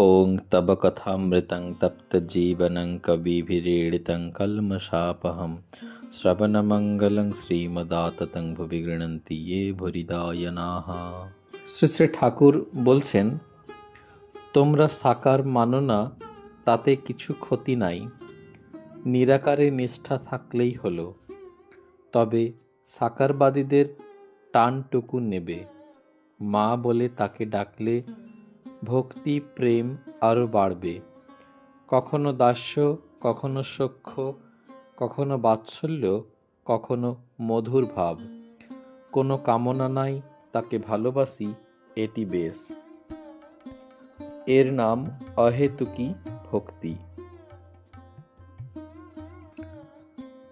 ॐ तव कथामृतं तप्तजीवनं कविभिरीडितं कल्मषापहं শ্রবণমঙ্গলং শ্রীমদাততং ভুবি গৃণন্তি ये ভুরিদায়নাঃ। শ্রী শ্রী ঠাকুর বলছেন, তোমরা সাকার মানো না, তাতে কিছু ক্ষতি নাই, নিরাকারে নিষ্ঠা থাকলেই হলো। তবে সাকারবাদীদের টানটুকু নেবে। মা বলে তাকে ডাকলে ভক্তি প্রেম আরও বাড়বে। কখনো দাস্য, কখনো সখ্য, কখনো বাৎসল্য, কখনো মধুর ভাব। কোনো কামনা নাই, তাকে ভালোবাসি, এটি বেশ। এর নাম অহেতুকী ভক্তি।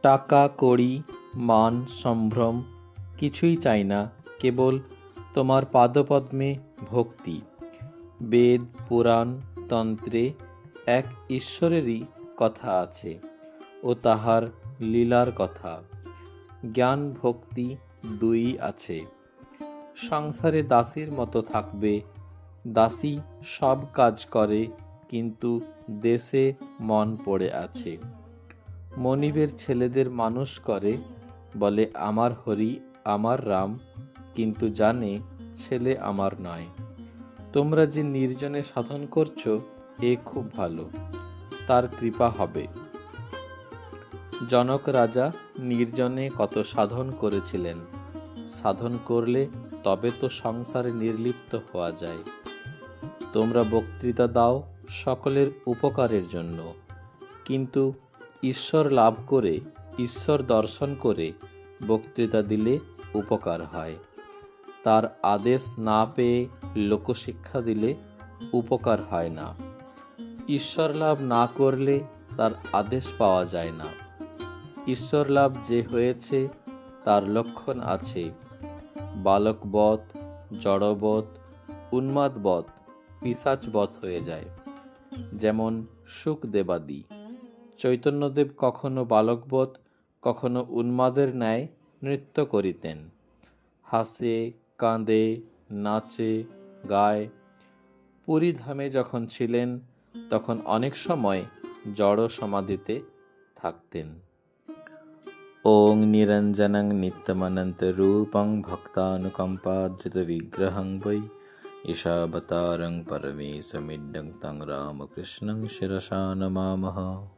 টাকা কড়ি মান সম্ভ্রম কিছুই চাই না, কেবল তোমার পাদপদ্মে ভক্তি। বেদ পুরাণ তন্ত্রে এক ঈশ্বরেরই কথা আছে ও তাহার লীলার কথা। জ্ঞান ভক্তি দুই আছে। সংসারে দাসীর মতো থাকবে। দাসী সব কাজ করে, কিন্তু দেশে মন পড়ে আছে। মনিবের ছেলেদের মানুষ করে, বলে আমার হরি আমার রাম, কিন্তু জানে ছেলে আমার নয়। তোমরা যে নির্জনে সাধন করছো, এ খুব ভালো, তার কৃপা হবে। জনক রাজা নির্জনে কত সাধন করেছিলেন। সাধন করলে তবে তো সংসারে নির্লিপ্ত হওয়া যায়। তোমরা বক্তৃতা দাও সকলের উপকারের জন্য, কিন্তু ঈশ্বর লাভ করে, ঈশ্বর দর্শন করে বক্তৃতা দিলে উপকার হয়। তার আদেশ না পেয়ে লোকশিক্ষা দিলে উপকার হয় না। ঈশ্বর লাভ না করলে তার আদেশ পাওয়া যায় না। ঈশ্বর লাভ যে হয়েছে তার লক্ষণ আছে। বালকবৎ, জড়বৎ, উন্মাদবৎ, পিশাচবৎ হয়ে যায়। যেমন শুকদেবাদি। চৈতন্যদেব কখনো বালকবৎ, কখনো উন্মাদের ন্যায় নৃত্য করিতেন। হাসে, কাঁদে, নাচে, গায়। পুরী ধামে যখন ছিলেন, তখন অনেক সময় জড় সমাধিতে থাকতেন। ওং নিরঞ্জনং নিত্যমনন্ত রূপং ভক্তানুকম্পাধৃত বিগ্রহং বৈ ঈশাবতারং পরমেশমিড্ডং তং রামকৃষ্ণং শিরসা নমামহ।